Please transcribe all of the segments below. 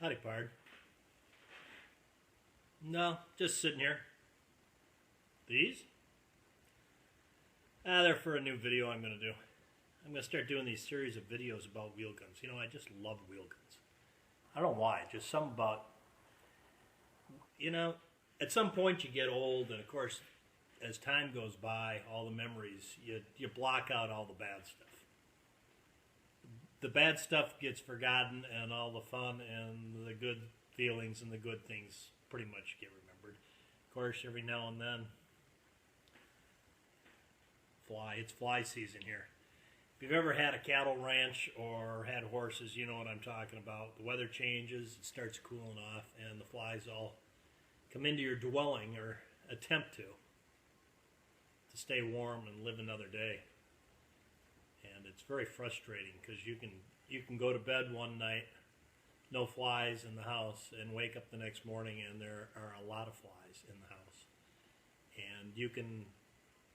Howdy, Pard. No, just sitting here. These? They're for a new video I'm going to do. I'm going to start doing these series of videos about wheel guns. You know, I just love wheel guns. I don't know why, just something about, you know, at some point you get old, and of course, as time goes by, all the memories, you block out all the bad stuff. The bad stuff gets forgotten, and all the fun and the good feelings and the good things pretty much get remembered. Of course, every now and then, it's fly season here. If you've ever had a cattle ranch or had horses, you know what I'm talking about. The weather changes, it starts cooling off, and the flies all come into your dwelling, or attempt to stay warm and live another day. And it's very frustrating because you can go to bed one night, no flies in the house, and wake up the next morning and there are a lot of flies in the house. And you can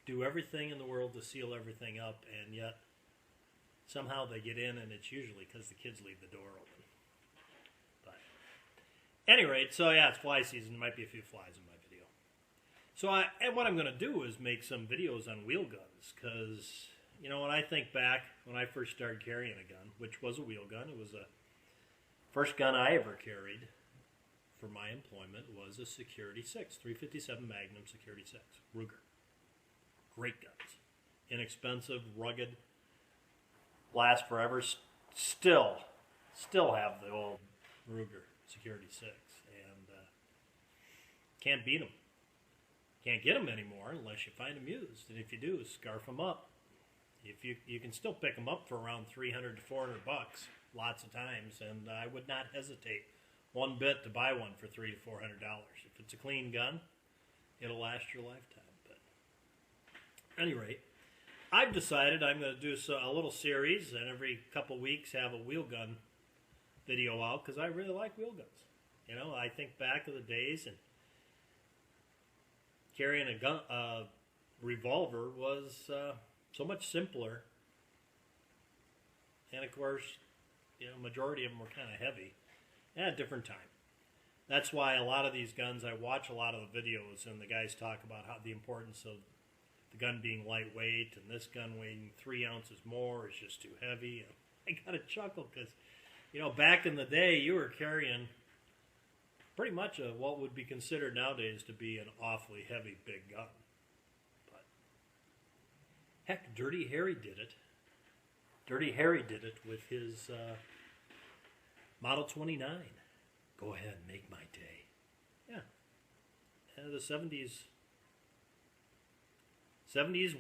do everything in the world to seal everything up, and yet somehow they get in, and it's usually because the kids leave the door open. But at any rate, so yeah, it's fly season. There might be a few flies in my video. So what I'm going to do is make some videos on wheel guns, because, you know, when I think back, when I first started carrying a gun, which was a wheel gun, it was the first gun I ever carried for my employment was a Security 6, 357 Magnum Security 6, Ruger. Great guns. Inexpensive, rugged, last forever. Still have the old Ruger Security 6, and can't beat them. Can't get them anymore unless you find them used, and if you do, scarf them up. If you can still pick them up for around $300 to $400 lots of times, and I would not hesitate one bit to buy one for $300 to $400. If it's a clean gun, it'll last your lifetime. But at any rate, I've decided I'm going to do a little series, and every couple weeks have a wheel gun video out, because I really like wheel guns. You know, I think back to the days, and carrying a revolver was so much simpler, and of course, you know, majority of them were kind of heavy at a different time. That's why a lot of these guns, I watch a lot of the videos, and the guys talk about how the importance of the gun being lightweight, and this gun weighing 3 ounces more is just too heavy. And I got to chuckle because, you know, back in the day, you were carrying pretty much what would be considered nowadays to be an awfully heavy big gun. But heck, Dirty Harry did it. Dirty Harry did it with his Model 29. Go ahead and make my day. Yeah. And the 70s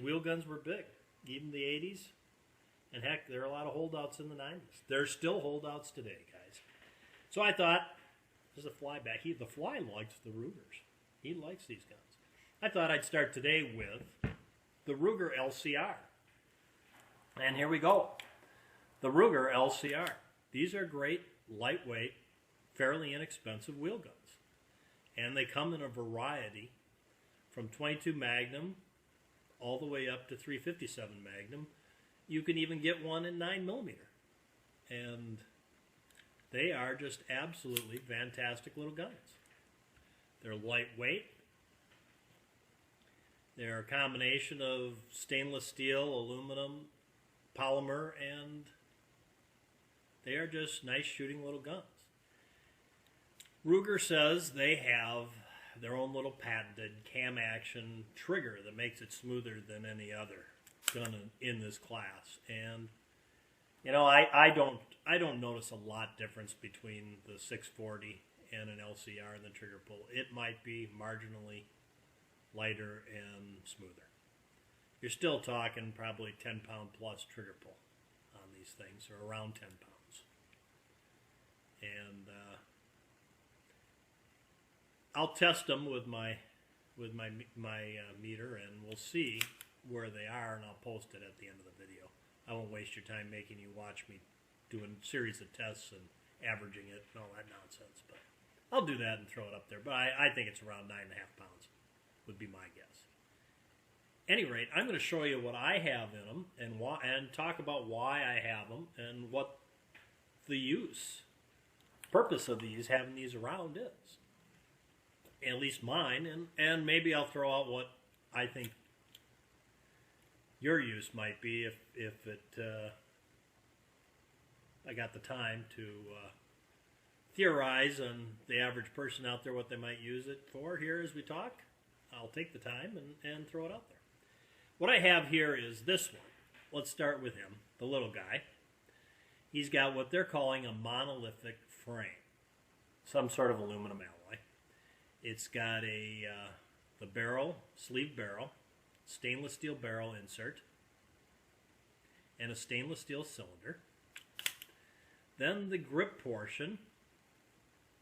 wheel guns were big. Even the 80s. And heck, there are a lot of holdouts in the 90s. There's still holdouts today, guys. So I thought, there's a fly back. The fly likes the Rugers. He likes these guns. I thought I'd start today with the Ruger LCR. And here we go. The Ruger LCR. These are great, lightweight, fairly inexpensive wheel guns. And they come in a variety from 22 Magnum all the way up to 357 Magnum. You can even get one in 9mm. And they are just absolutely fantastic little guns. They're lightweight. They're a combination of stainless steel, aluminum, polymer, and they are just nice shooting little guns. Ruger says they have their own little patented cam action trigger that makes it smoother than any other gun in this class. And you know, I don't notice a lot difference between the 640 and an LCR and the trigger pull. It might be marginally lighter and smoother. You're still talking probably 10-pound plus trigger pull on these things, or around 10 pounds. And I'll test them with my meter, and we'll see where they are, and I'll post it at the end of the video. I won't waste your time making you watch me doing a series of tests and averaging it and all that nonsense. But I'll do that and throw it up there. But I think it's around 9.5 pounds would be my guess. Any rate, I'm going to show you what I have in them and talk about why I have them and what the use purpose of these, having these around is. At least mine, and maybe I'll throw out what I think your use might be if I got the time to theorize on the average person out there what they might use it for here as we talk. I'll take the time and throw it out there. What I have here is this one. Let's start with him, the little guy. He's got what they're calling a monolithic frame, some sort of aluminum alloy. It's got the barrel, sleeve barrel, stainless steel barrel insert, and a stainless steel cylinder. Then the grip portion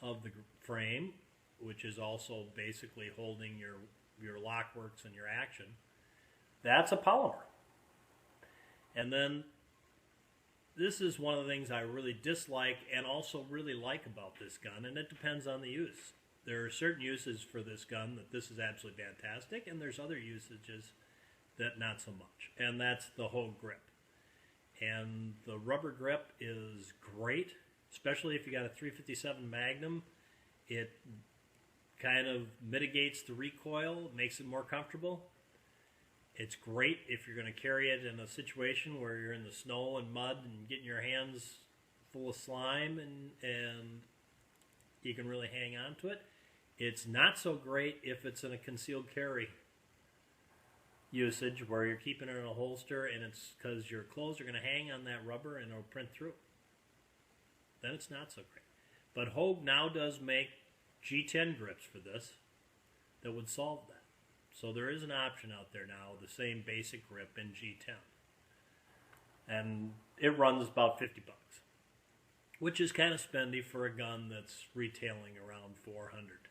of the frame, which is also basically holding your lock works and your action, that's a polymer. And then this is one of the things I really dislike and also really like about this gun, and it depends on the use. There are certain uses for this gun that this is absolutely fantastic, and there's other usages that not so much. And that's the whole grip. And the rubber grip is great, especially if you got a 357 Magnum. It kind of mitigates the recoil, makes it more comfortable. It's great if you're going to carry it in a situation where you're in the snow and mud and getting your hands full of slime and you can really hang on to it. It's not so great if it's in a concealed carry usage where you're keeping it in a holster and it's because your clothes are going to hang on that rubber and it'll print through. Then it's not so great. But Hogue now does make G10 grips for this that would solve that. So there is an option out there now, the same basic grip in G10. And it runs about 50 bucks, which is kind of spendy for a gun that's retailing around 400.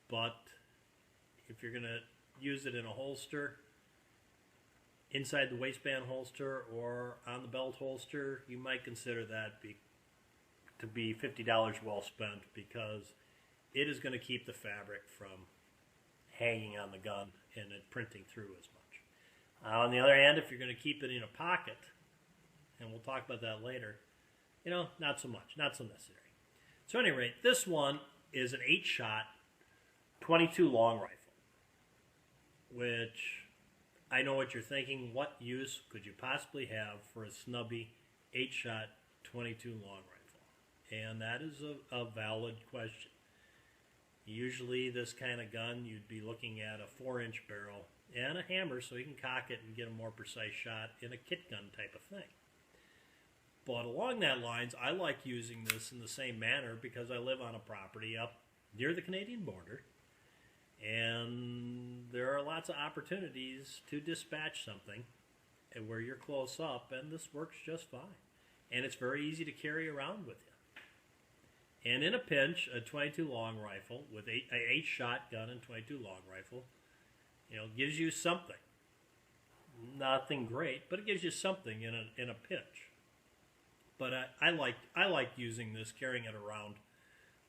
But if you're going to use it in a holster, inside the waistband holster or on the belt holster, you might consider that to be $50 well spent, because it is going to keep the fabric from hanging on the gun and it printing through as much. On the other hand, if you're going to keep it in a pocket, and we'll talk about that later, not so much, not so necessary. So at any rate, this one is an 8-shot 22 long rifle, which I know what you're thinking. What use could you possibly have for a snubby 8-shot 22 long rifle? And that is a valid question. Usually this kind of gun, you'd be looking at a 4-inch barrel and a hammer so you can cock it and get a more precise shot in a kit gun type of thing. But along that lines, I like using this in the same manner because I live on a property up near the Canadian border, and there are lots of opportunities to dispatch something where you're close up, and this works just fine. And it's very easy to carry around with you. And in a pinch, a 22 long rifle with an 8-shot gun and 22 long rifle, gives you something. Nothing great, but it gives you something in a pinch. But I like using this, carrying it around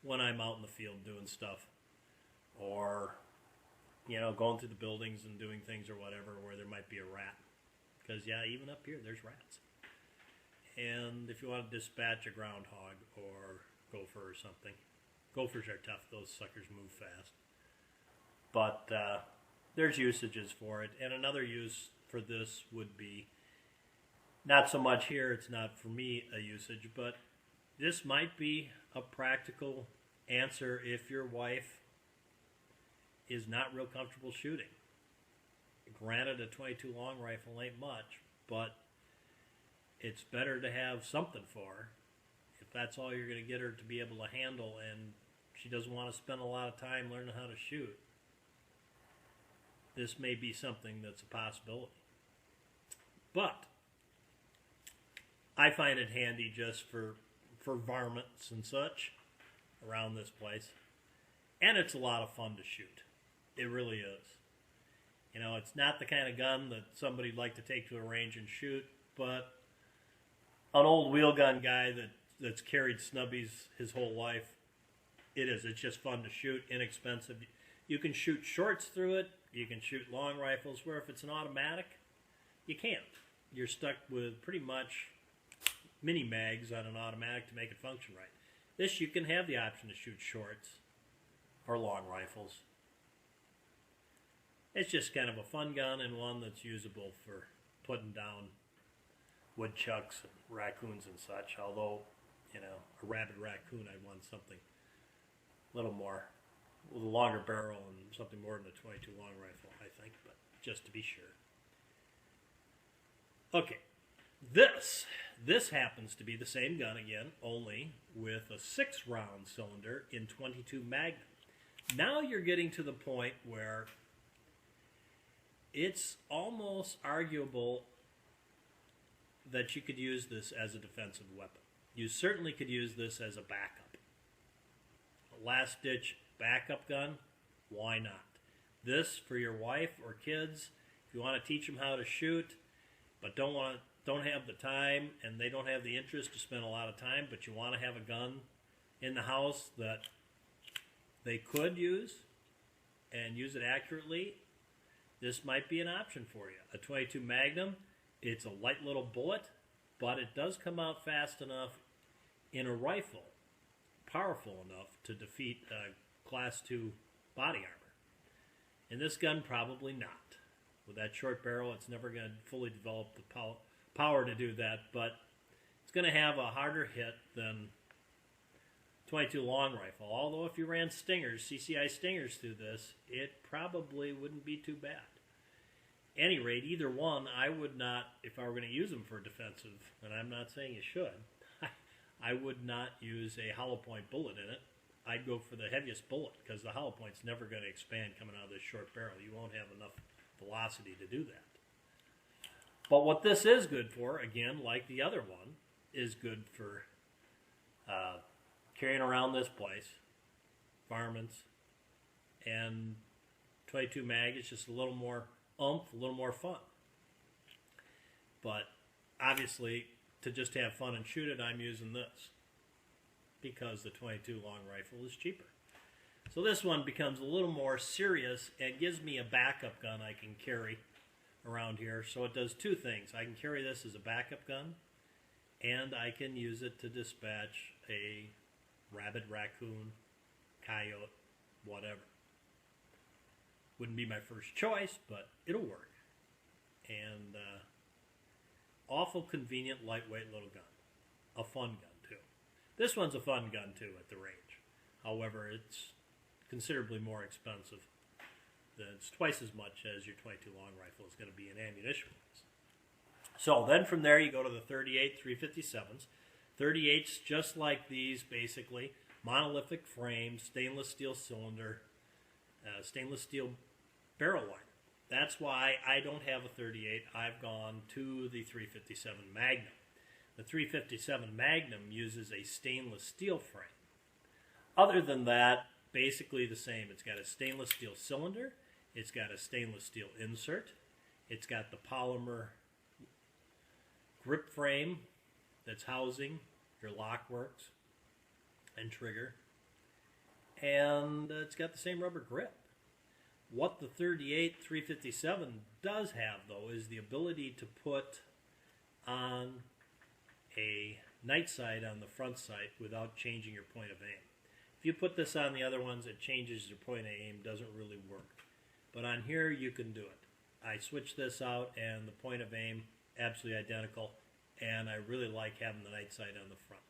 when I'm out in the field doing stuff, or going through the buildings and doing things or whatever where there might be a rat. Because even up here there's rats. And if you want to dispatch a groundhog or gopher or something, gophers are tough. Those suckers move fast. But there's usages for it. And another use for this would be, not so much here, it's not for me a usage, but this might be a practical answer if your wife is not real comfortable shooting. Granted, a 22 long rifle ain't much, but it's better to have something for her. If that's all you're going to get her to be able to handle, and she doesn't want to spend a lot of time learning how to shoot, this may be something that's a possibility. But I find it handy just for varmints and such around this place. And it's a lot of fun to shoot. It really is. It's not the kind of gun that somebody'd like to take to a range and shoot, but an old wheelgun guy that's carried snubbies his whole life, it is. It's just fun to shoot, inexpensive. You can shoot shorts through it. You can shoot long rifles, where if it's an automatic, you can't. You're stuck with pretty much mini mags on an automatic to make it function right. This you can have the option to shoot shorts or long rifles. It's just kind of a fun gun and one that's usable for putting down woodchucks and raccoons and such. Although, you know, a rabid raccoon, I want something a little more, with a longer barrel and something more than a 22 long rifle, I think, but just to be sure. Okay, this happens to be the same gun again, only with a 6-round cylinder in 22 Magnum. Now you're getting to the point where it's almost arguable that you could use this as a defensive weapon. You certainly could use this as a backup. A last-ditch backup gun, why not? This for your wife or kids, if you want to teach them how to shoot, but don't have the time and they don't have the interest to spend a lot of time, but you want to have a gun in the house that they could use and use it accurately, this might be an option for you. A 22 Magnum, it's a light little bullet, but it does come out fast enough in a rifle, powerful enough to defeat Class 2 body armor. In this gun, probably not. With that short barrel, it's never going to fully develop the power to do that, but it's going to have a harder hit than 22 long rifle. Although if you ran stingers, CCI stingers through this, it probably wouldn't be too bad. Any rate, either one, I would not, if I were going to use them for defensive, and I'm not saying you should, I would not use a hollow point bullet in it. I'd go for the heaviest bullet, because the hollow point's never going to expand coming out of this short barrel. You won't have enough velocity to do that. But what this is good for, again, like the other one, is good for carrying around this place, varmints, and 22 mag is just a little more oomph, a little more fun. But obviously, to just have fun and shoot it, I'm using this because the 22 long rifle is cheaper. So this one becomes a little more serious and gives me a backup gun I can carry around here. So it does two things. I can carry this as a backup gun, and I can use it to dispatch a rabid raccoon, coyote, whatever. Wouldn't be my first choice, but it'll work. And awful convenient, lightweight little gun. A fun gun, too. This one's a fun gun, too, at the range. However, it's considerably more expensive. It's twice as much as your 22 long rifle is going to be in ammunition. So then from there you go to the 38 357s. 38s, just like these, basically. Monolithic frame, stainless steel cylinder, stainless steel barrel liner. That's why I don't have a 38. I've gone to the 357 Magnum. The 357 Magnum uses a stainless steel frame. Other than that, basically the same. It's got a stainless steel cylinder. It's got a stainless steel insert. It's got the polymer grip frame that's housing your lock works and trigger. And it's got the same rubber grip. What the 38 357 does have, though, is the ability to put on a night sight on the front sight without changing your point of aim. If you put this on the other ones, it changes your point of aim, doesn't really work. But on here, you can do it. I switched this out, and the point of aim, absolutely identical, and I really like having the night sight on the front.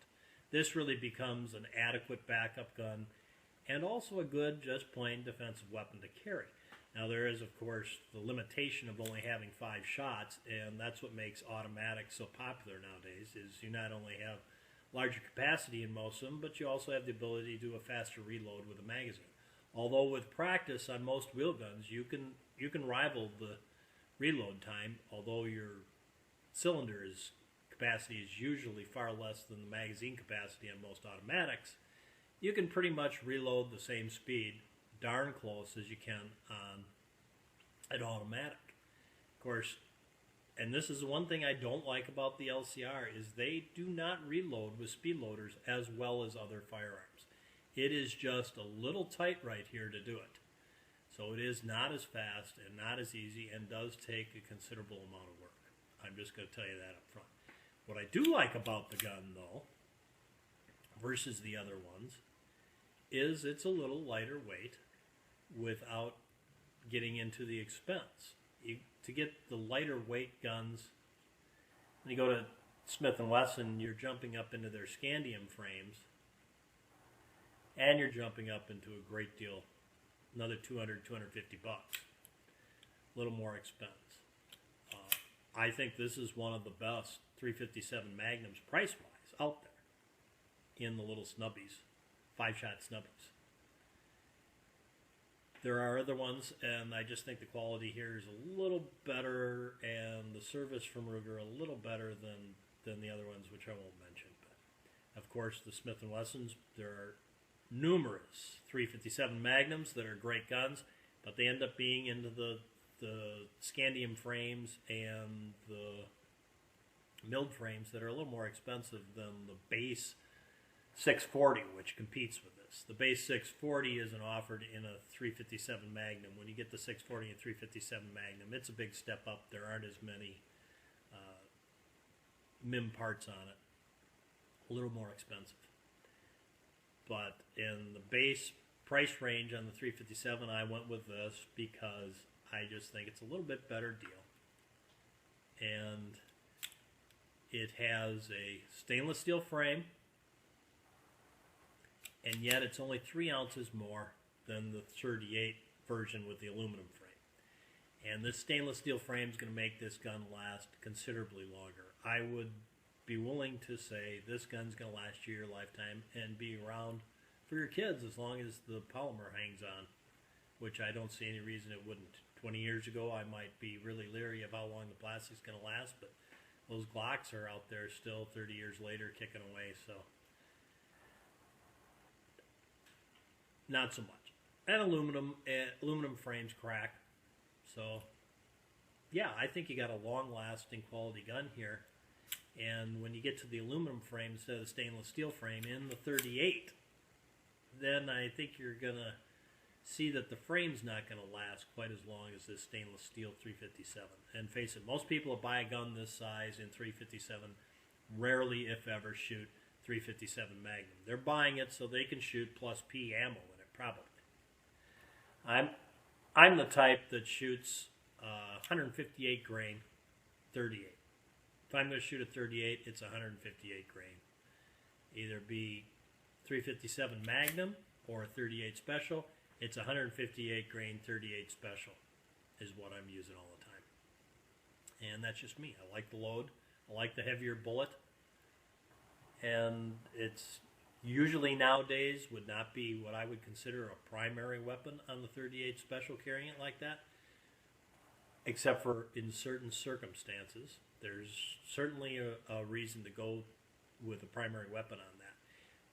This really becomes an adequate backup gun, and also a good, just plain defensive weapon to carry. Now there is, of course, the limitation of only having 5 shots, and that's what makes automatics so popular nowadays, is you not only have larger capacity in most of them, but you also have the ability to do a faster reload with a magazine. Although with practice on most wheel guns, you can rival the reload time, although your cylinder's capacity is usually far less than the magazine capacity on most automatics. You can pretty much reload the same speed, darn close as you can on an automatic. Of course, and this is the one thing I don't like about the LCR, is they do not reload with speed loaders as well as other firearms. It is just a little tight right here to do it. So it is not as fast and not as easy, and does take a considerable amount of work. I'm just going to tell you that up front. What I do like about the gun, though, versus the other ones is it's a little lighter weight without getting into the expense. To get the lighter weight guns, when you go to Smith & Wesson, you're jumping up into their scandium frames, and you're jumping up into a great deal, another $200, $250 bucks, a little more expense. I think this is one of the best 357 Magnums price-wise out there in the little snubbies, 5-shot snubbies. There are other ones, and I just think the quality here is a little better, and the service from Ruger a little better than the other ones, which I won't mention. But of course, the Smith & Wessons, there are numerous 357 Magnums that are great guns, but they end up being into the scandium frames and the milled frames that are a little more expensive than the base 640, which competes with this. The base 640 isn't offered in a 357 Magnum. When you get the 640 and 357 Magnum, it's a big step up. There aren't as many MIM parts on it. A little more expensive. But in the base price range on the 357, I went with this because I just think it's a little bit better deal. And it has a stainless steel frame, and yet it's only 3 ounces more than the 38 version with the aluminum frame. And this stainless steel frame is going to make this gun last considerably longer. I would be willing to say this gun's going to last you your lifetime and be around for your kids as long as the polymer hangs on, which I don't see any reason it wouldn't. 20 years ago, I might be really leery of how long the plastic's going to last, but those Glocks are out there still 30 years later kicking away, so not so much. And aluminum frames crack, so yeah, I think you got a long-lasting quality gun here. And when you get to the aluminum frame instead of the stainless steel frame in the 38, then I think you're going to see that the frame's not going to last quite as long as this stainless steel 357. And face it, most people that buy a gun this size in 357 rarely, if ever, shoot 357 Magnum. They're buying it so they can shoot plus P ammo in it, probably. I'm the type that shoots 158 grain 38. If I'm going to shoot a 38, it's 158 grain. Either be 357 Magnum or a 38 Special. It's 158 grain 38 Special is what I'm using all the time. And that's just me. I like the load. I like the heavier bullet. And it's usually nowadays would not be what I would consider a primary weapon on the 38 Special carrying it like that. Except for in certain circumstances. There's certainly a reason to go with a primary weapon on that.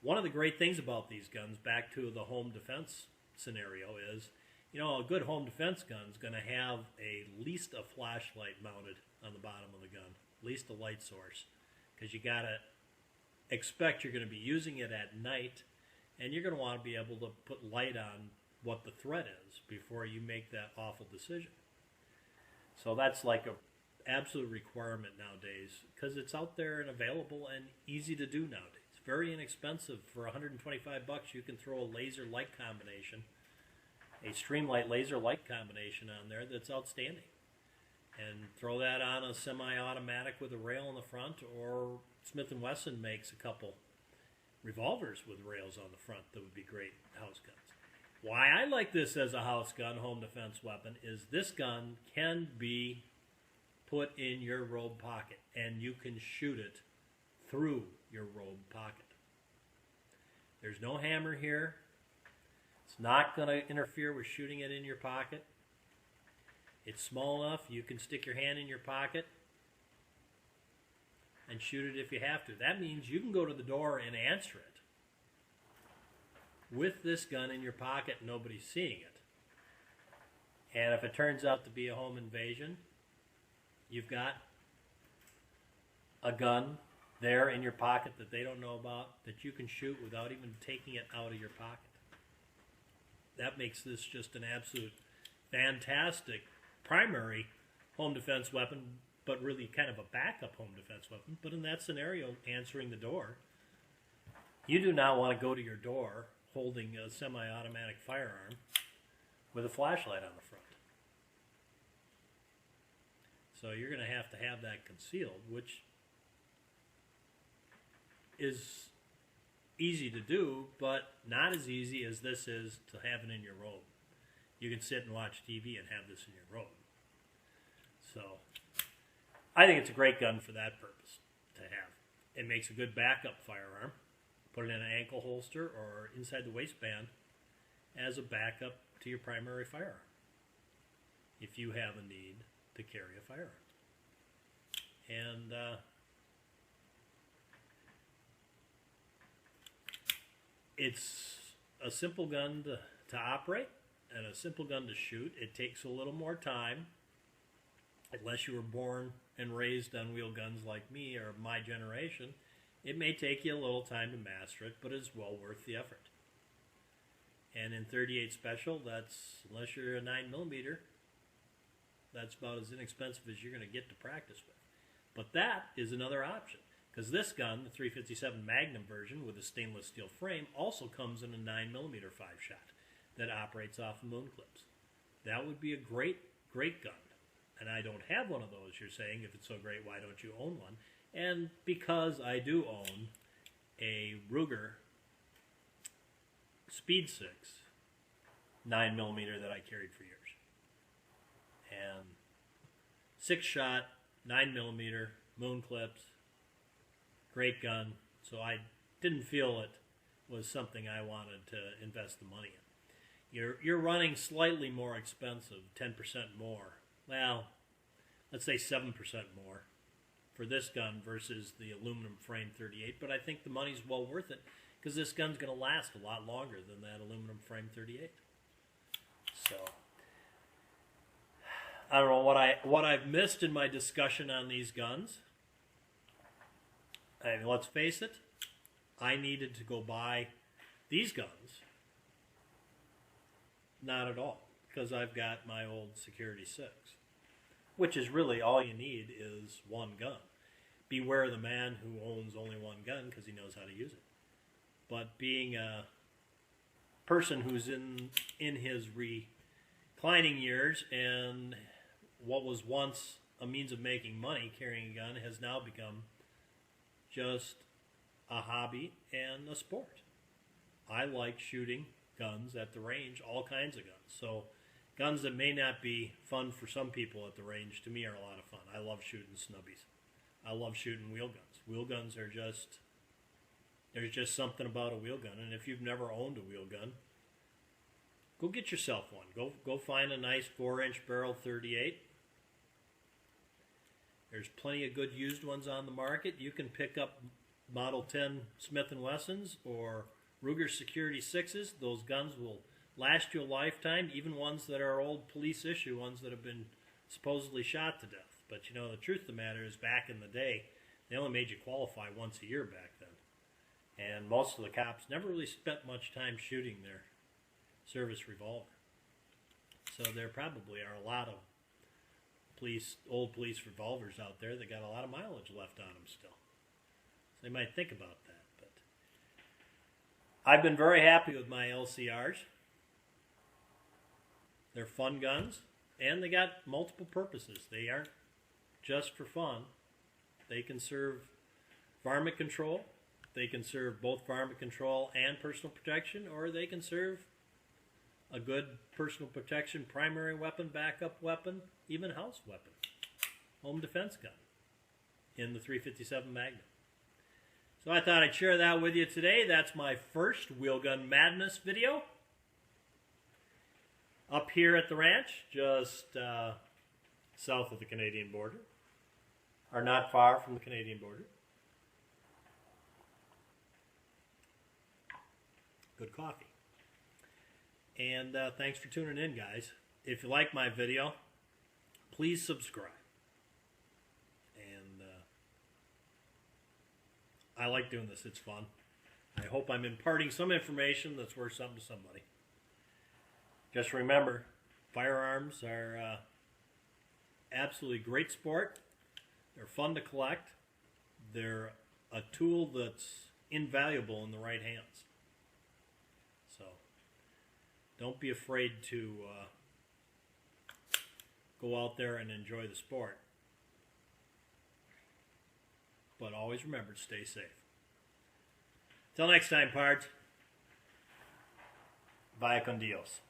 One of the great things about these guns, back to the home defense scenario, is, you know, a good home defense gun is going to have at least a flashlight mounted on the bottom of the gun, at least a light source, because you got to expect you're going to be using it at night, and you're going to want to be able to put light on what the threat is before you make that awful decision. So that's like a absolute requirement nowadays, because it's out there and available and easy to do nowadays. Very inexpensive. For 125 bucks, you can throw a laser light combination, a Streamlight laser light combination on there that's outstanding, and throw that on a semi-automatic with a rail in the front, or Smith & Wesson makes a couple revolvers with rails on the front that would be great house guns. Why I like this as a house gun, home defense weapon, is this gun can be put in your robe pocket, and you can shoot it through your robe pocket. There's no hammer here. It's not going to interfere with shooting it in your pocket. It's small enough you can stick your hand in your pocket and shoot it if you have to. That means you can go to the door and answer it with this gun in your pocket and nobody's seeing it. And if it turns out to be a home invasion, you've got a gun there in your pocket that they don't know about, that you can shoot without even taking it out of your pocket. That makes this just an absolute fantastic primary home defense weapon, but really kind of a backup home defense weapon. But in that scenario, answering the door, You do not want to go to your door holding a semi-automatic firearm with a flashlight on the front. So you're going to have that concealed, which is easy to do, but not as easy as this is to have it in your robe. You can sit and watch TV and have this in your robe. So I think it's a great gun for that purpose to have. It makes a good backup firearm. Put it in an ankle holster or inside the waistband as a backup to your primary firearm if you have a need to carry a firearm. And it's a simple gun to operate and a simple gun to shoot. It takes a little more time, unless you were born and raised on wheel guns like me or my generation. It may take you a little time to master it, but it's well worth the effort. And in .38 Special, that's, unless you're a 9mm, that's about as inexpensive as you're going to get to practice with. But that is another option, because this gun, the .357 Magnum version with a stainless steel frame, also comes in a 9mm 5-shot that operates off of moon clips. That would be a great, great gun. And I don't have one of those, you're saying. If it's so great, why don't you own one? And because I do own a Ruger Speed 6 9mm that I carried for years. And 6-shot, 9mm, moon clips, great gun. So I didn't feel it was something I wanted to invest the money in. You're running slightly more expensive, 10% more. Well, let's say 7% more for this gun versus the aluminum frame .38, but I think the money's well worth it because this gun's going to last a lot longer than that aluminum frame .38. So I don't know what I've missed in my discussion on these guns. I mean, let's face it, I needed to go buy these guns. Not at all, because I've got my old Security 6, which is really all you need is one gun. Beware the man who owns only one gun because he knows how to use it. But being a person who's in his reclining years and what was once a means of making money carrying a gun has now become just a hobby and a sport. I like shooting guns at the range, all kinds of guns. So guns that may not be fun for some people at the range, to me, are a lot of fun. I love shooting snubbies. I love shooting wheel guns. Wheel guns are just, there's just something about a wheel gun. And if you've never owned a wheel gun, go get yourself one. Go find a nice 4-inch barrel .38. There's plenty of good used ones on the market. You can pick up Model 10 Smith & Wessons or Ruger Security 6s. Those guns will last you a lifetime, even ones that are old police issue, ones that have been supposedly shot to death. But you know, the truth of the matter is, back in the day, they only made you qualify once a year back then. And most of the cops never really spent much time shooting their service revolver. So there probably are a lot of old police revolvers out there that got a lot of mileage left on them still. So they might think about that. But I've been very happy with my LCRs. They're fun guns, and they got multiple purposes. They aren't just for fun. They can serve varmint control. They can serve both varmint control and personal protection, or they can serve a good personal protection, primary weapon, backup weapon, even house weapon, home defense gun in the .357 Magnum. So I thought I'd share that with you today. That's my first Wheel Gun Madness video. Up here at the ranch, just south of the Canadian border, or not far from the Canadian border. Good coffee. And thanks for tuning in, guys. If you like my video, please subscribe. And I like doing this. It's fun. I hope I'm imparting some information that's worth something to somebody. Just remember, firearms are absolutely great sport. They're fun to collect. They're a tool that's invaluable in the right hands. So don't be afraid to go out there and enjoy the sport. But always remember to stay safe. Till next time, pards. Vaya con Dios.